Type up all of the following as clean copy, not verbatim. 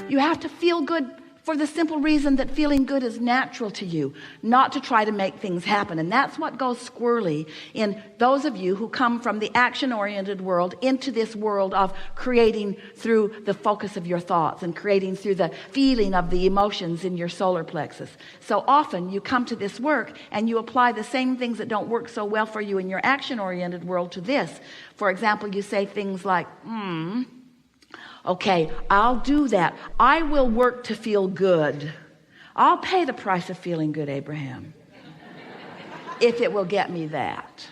you have to feel good for the simple reason that feeling good is natural to you, not to try to make things happen. And that's what goes squirrely in those of you who come from the action-oriented world into this world of creating through the focus of your thoughts and creating through the feeling of the emotions in your solar plexus. So often you come to this work and you apply the same things that don't work so well for you in your action-oriented world to this. For example, you say things like, okay, I'll do that. I will work to feel good. I'll pay the price of feeling good, Abraham, if it will get me that.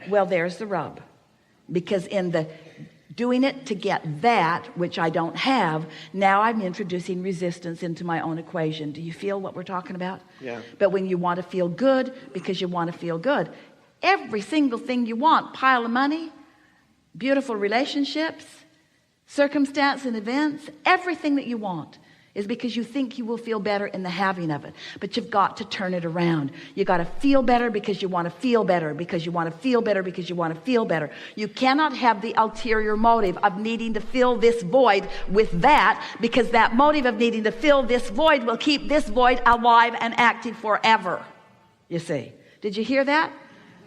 Well, there's the rub. Because in the doing it to get that, which I don't have, now I'm introducing resistance into my own equation. Do you feel what we're talking about? Yeah. But when you want to feel good because you want to feel good, every single thing you want, pile of money, beautiful relationships, circumstance and events, everything that you want is because you think you will feel better in the having of it. But you've got to turn it around. You got to feel better because you want to feel better, because you want to feel better, because you want to feel better. You cannot have the ulterior motive of needing to fill this void with that, because that motive of needing to fill this void will keep this void alive and active forever. You see? Did you hear that?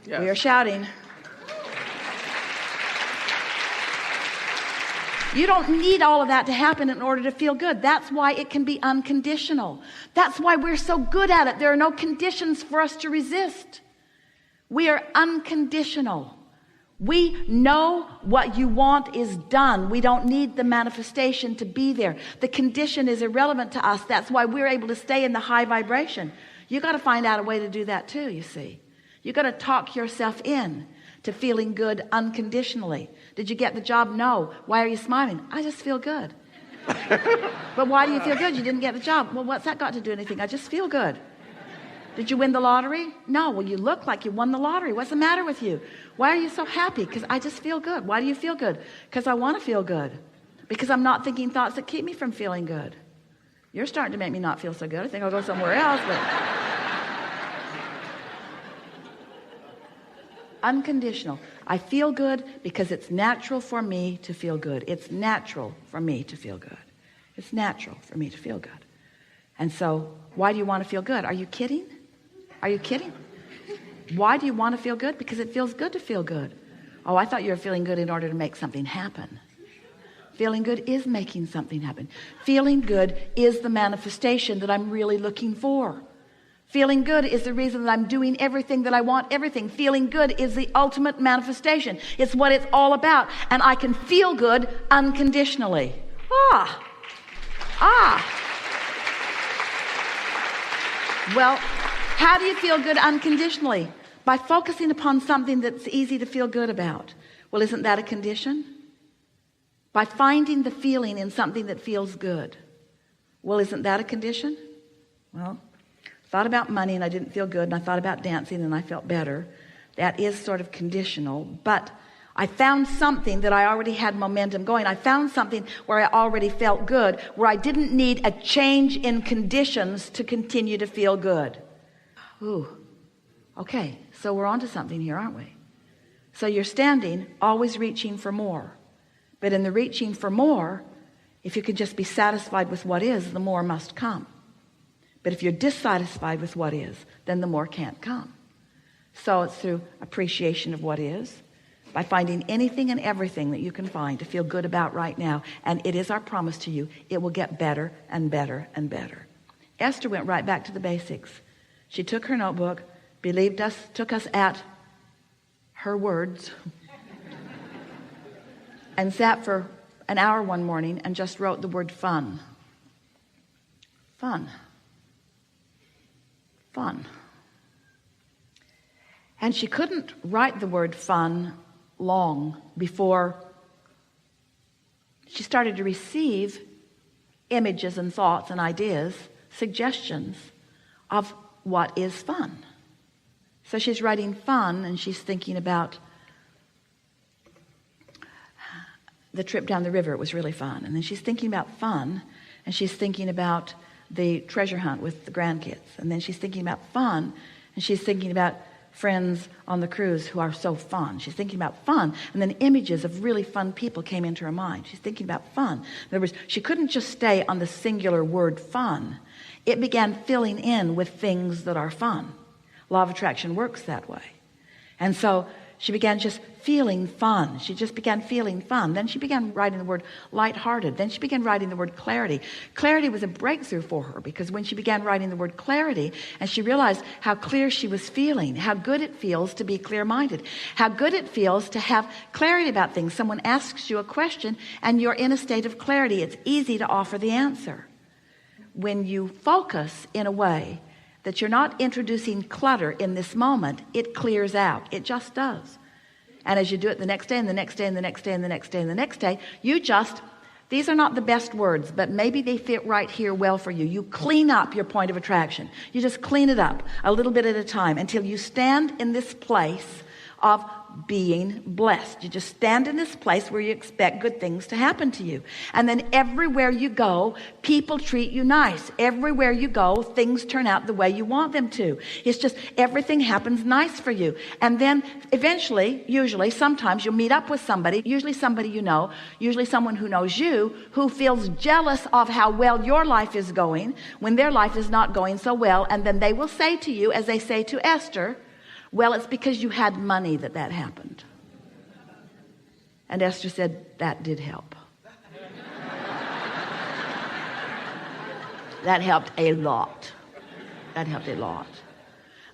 Yes. We are shouting. You don't need all of that to happen in order to feel good. That's why it can be unconditional. That's why we're so good at it. There are no conditions for us to resist. We are unconditional. We know what you want is done. We don't need the manifestation to be there. The condition is irrelevant to us. That's why we're able to stay in the high vibration. You got to find out a way to do that too, you see. You got to talk yourself in to feeling good unconditionally. Did you get the job? No. Why are you smiling? I just feel good. But why do you feel good? You didn't get the job. Well, what's that got to do with anything? I just feel good. Did you win the lottery? No. Well, you look like you won the lottery. What's the matter with you? Why are you so happy? Because I just feel good. Why do you feel good? Because I want to feel good. Because I'm not thinking thoughts that keep me from feeling good. You're starting to make me not feel so good. I think I'll go somewhere else. But unconditional. I feel good because it's natural for me to feel good. It's natural for me to feel good. It's natural for me to feel good. And so, why do you want to feel good? Are you kidding? Are you kidding? Why do you want to feel good? Because it feels good to feel good. Oh, I thought you were feeling good in order to make something happen. Feeling good is making something happen. Feeling good is the manifestation that I'm really looking for. Feeling good is the reason that I'm doing everything that I want, everything. Feeling good is the ultimate manifestation. It's what it's all about. And I can feel good unconditionally. Well, how do you feel good unconditionally? By focusing upon something that's easy to feel good about. Well, isn't that a condition? By finding the feeling in something that feels good. Well, isn't that a condition? Well, thought about money and I didn't feel good, and I thought about dancing and I felt better. That is sort of conditional, but I found something that I already had momentum going. I found something where I already felt good, where I didn't need a change in conditions to continue to feel good. Ooh, okay, so we're onto something here, aren't we? So you're standing, always reaching for more. But in the reaching for more, if you could just be satisfied with what is, the more must come. But if you're dissatisfied with what is, then the more can't come. So it's through appreciation of what is, by finding anything and everything that you can find to feel good about right now. And it is our promise to you, it will get better and better and better. Esther went right back to the basics. She took her notebook, believed us, took us at her words, and sat for an hour one morning and just wrote the word fun. Fun. Fun. And she couldn't write the word fun long before she started to receive images and thoughts and ideas, suggestions of what is fun. So she's writing fun, and she's thinking about the trip down the river. It was really fun. And then she's thinking about fun, and she's thinking about the treasure hunt with the grandkids. And then she's thinking about fun, and she's thinking about friends on the cruise who are so fun. She's thinking about fun, and then images of really fun people came into her mind. She's thinking about fun. In other words, she couldn't just stay on the singular word fun. It began filling in with things that are fun. Law of attraction works that way. And so she began just feeling fun. She just began feeling fun. Then she began writing the word lighthearted. Then she began writing the word clarity. Clarity was a breakthrough for her, because when she began writing the word clarity and she realized how clear she was feeling, how good it feels to be clear-minded, how good it feels to have clarity about things. Someone asks you a question and you're in a state of clarity. It's easy to offer the answer. When you focus in a way that you're not introducing clutter in this moment, it clears out. It just does. And as you do it the next day and the next day and the next day and the next day and the next day, these are not the best words, but maybe they fit right here well for you. You clean up your point of attraction. You just clean it up a little bit at a time until you stand in this place of being blessed. You just stand in this place where you expect good things to happen to you. And then everywhere you go, people treat you nice. Everywhere you go, things turn out the way you want them to. It's just everything happens nice for you. And then eventually, usually, sometimes you'll meet up with somebody, usually somebody you know, usually someone who knows you, who feels jealous of how well your life is going when their life is not going so well. And then they will say to you, as they say to Esther, well, it's because you had money that happened. And Esther said, that did help. That helped a lot. That helped a lot.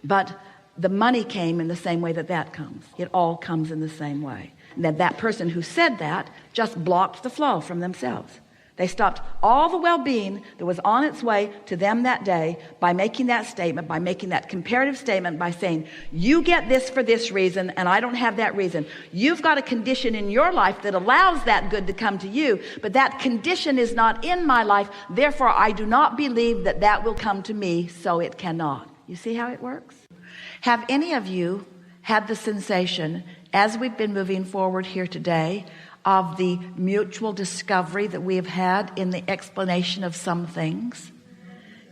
But the money came in the same way that comes. It all comes in the same way. And then that person who said that just blocked the flow from themselves. They stopped all the well-being that was on its way to them that day by making that statement, by making that comparative statement, by saying, you get this for this reason and I don't have that reason. You've got a condition in your life that allows that good to come to you, but that condition is not in my life. Therefore, I do not believe that will come to me, so it cannot. You see how it works? Have any of you had the sensation, as we've been moving forward here today, of the mutual discovery that we have had in the explanation of some things?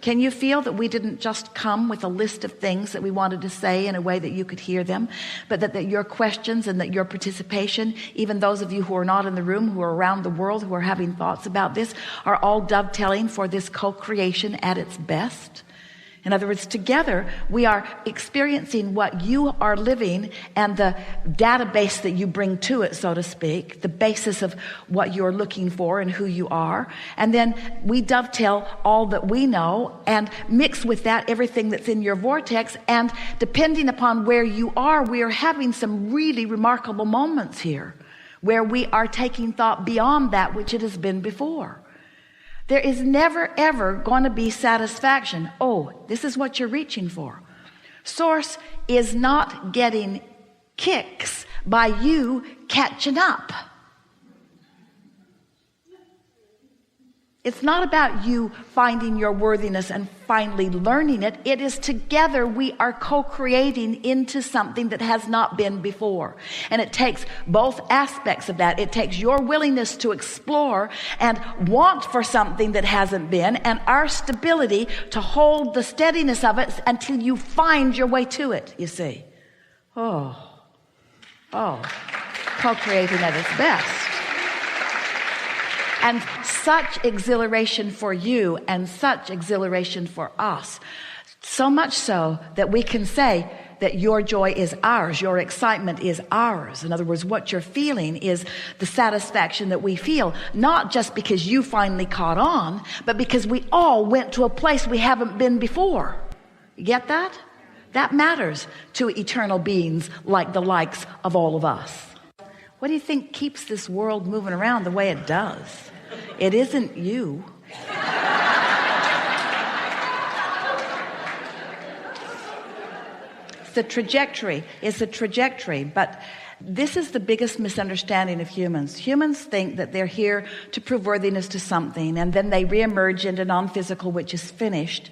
Can you feel that we didn't just come with a list of things that we wanted to say in a way that you could hear them, but that your questions and that your participation, even those of you who are not in the room, who are around the world, who are having thoughts about this, are all dovetailing for this co-creation at its best? In other words, together we are experiencing what you are living and the database that you bring to it, so to speak, the basis of what you're looking for and who you are. And then we dovetail all that we know and mix with that everything that's in your vortex. And depending upon where you are, we are having some really remarkable moments here where we are taking thought beyond that which it has been before. There is never, ever going to be satisfaction. Oh, this is what you're reaching for. Source is not getting kicks by you catching up. It's not about you finding your worthiness and finally learning it. It is together we are co-creating into something that has not been before. And it takes both aspects of that. It takes your willingness to explore and want for something that hasn't been, and our stability to hold the steadiness of it until you find your way to it, you see. Oh, co-creating at its best. And such exhilaration for you and such exhilaration for us. So much so that we can say that your joy is ours, your excitement is ours. In other words, what you're feeling is the satisfaction that we feel, not just because you finally caught on, but because we all went to a place we haven't been before. You get that? That matters to eternal beings like the likes of all of us. What do you think keeps this world moving around the way it does? It isn't you. It's a trajectory, but this is the biggest misunderstanding of humans. Humans think that they're here to prove worthiness to something, and then they reemerge into non-physical, which is finished.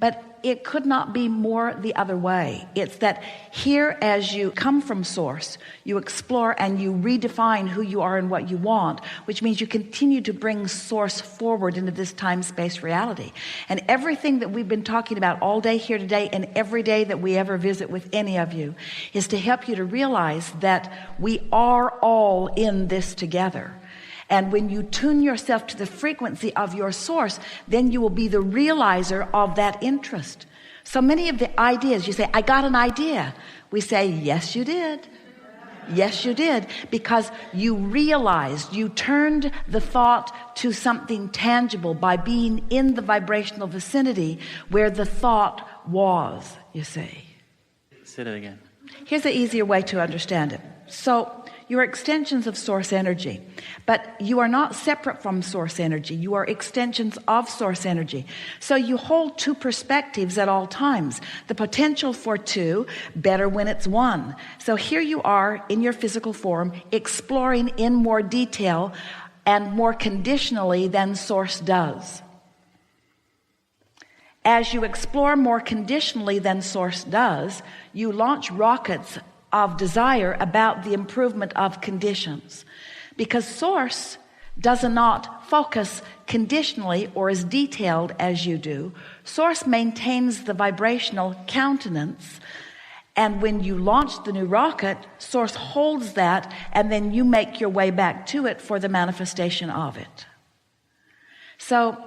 But it could not be more the other way. It's that here, as you come from source, you explore and you redefine who you are and what you want, which means you continue to bring source forward into this time-space reality. And everything that we've been talking about all day here today and every day that we ever visit with any of you is to help you to realize that we are all in this together. And when you tune yourself to the frequency of your source, then you will be the realizer of that interest. So many of the ideas, you say, I got an idea. We say, yes, you did. Yes, you did. Because you realized, you turned the thought to something tangible by being in the vibrational vicinity where the thought was, you see. Say that again. Here's an easier way to understand it. So you're extensions of source energy, but you are not separate from source energy. You are extensions of source energy. So you hold two perspectives at all times. The potential for two, better when it's one. So here you are in your physical form, exploring in more detail and more conditionally than source does. As you explore more conditionally than source does, you launch rockets of desire about the improvement of conditions, because source does not focus conditionally or as detailed as you do. Source maintains the vibrational countenance, and when you launch the new rocket, source holds that, and then you make your way back to it for the manifestation of it. So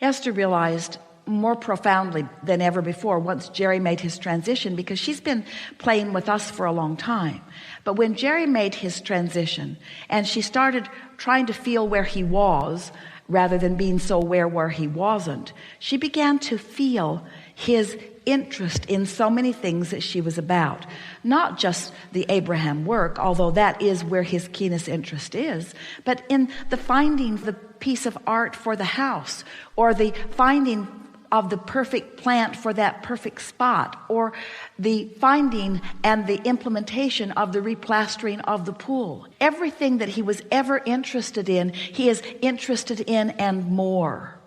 Esther realized more profoundly than ever before once Jerry made his transition, because she's been playing with us for a long time. But when Jerry made his transition and she started trying to feel where he was rather than being so aware where he wasn't, she began to feel his interest in so many things that she was about. Not just the Abraham work, although that is where his keenest interest is, but in the finding the piece of art for the house, or the finding of the perfect plant for that perfect spot, or the finding and the implementation of the replastering of the pool. Everything that he was ever interested in, he is interested in and more.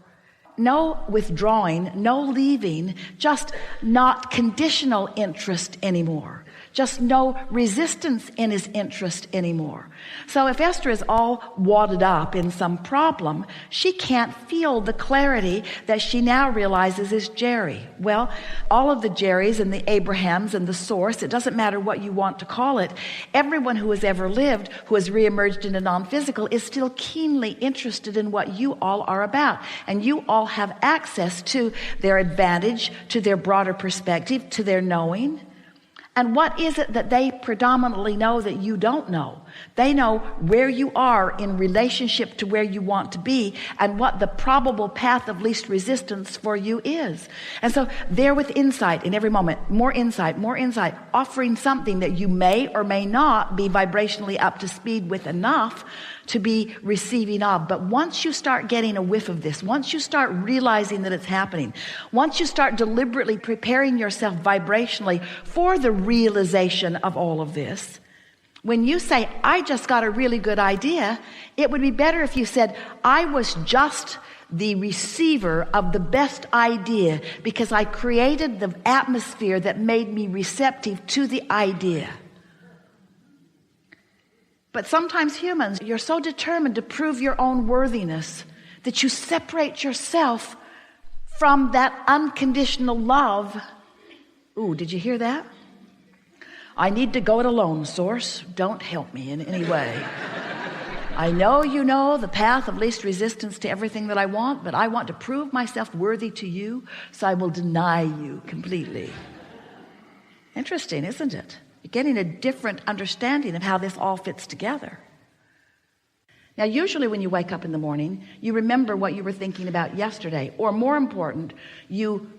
No withdrawing, no leaving, just not conditional interest anymore. Just no resistance in his interest anymore. So if Esther is all wadded up in some problem, she can't feel the clarity that she now realizes is Jerry. Well, all of the Jerrys and the Abrahams and the source, it doesn't matter what you want to call it, everyone who has ever lived, who has reemerged into non-physical, is still keenly interested in what you all are about. And you all have access to their advantage, to their broader perspective, to their knowing. And what is it that they predominantly know that you don't know? They know where you are in relationship to where you want to be and what the probable path of least resistance for you is. And so they're with insight in every moment, more insight, offering something that you may or may not be vibrationally up to speed with enough to be receiving of. But once you start getting a whiff of this, once you start realizing that it's happening, once you start deliberately preparing yourself vibrationally for the realization of all of this, when you say, I just got a really good idea, it would be better if you said, I was just the receiver of the best idea because I created the atmosphere that made me receptive to the idea. But sometimes humans, you're so determined to prove your own worthiness that you separate yourself from that unconditional love. Ooh, did you hear that? I need to go it alone, source. Don't help me in any way. I know you know the path of least resistance to everything that I want, but I want to prove myself worthy to you, so I will deny you completely. Interesting, isn't it? You're getting a different understanding of how this all fits together. Now, usually when you wake up in the morning, you remember what you were thinking about yesterday, or more important, you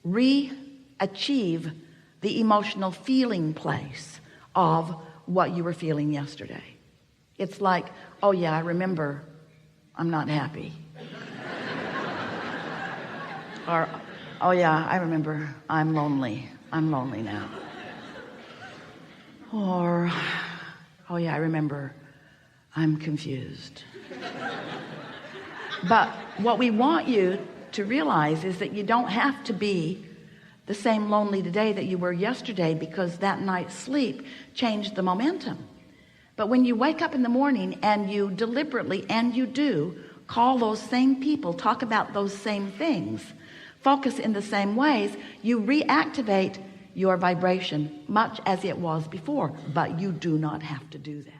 re-achieve the emotional feeling place of what you were feeling yesterday. It's like, oh yeah, I remember I'm not happy. Or, oh yeah, I remember I'm lonely. I'm lonely now. Or, oh yeah, I remember I'm confused. But what we want you to realize is that you don't have to be the same lonely today that you were yesterday, because that night's sleep changed the momentum. But when you wake up in the morning and you deliberately, and you do, call those same people, talk about those same things, focus in the same ways, you reactivate your vibration much as it was before. But you do not have to do that.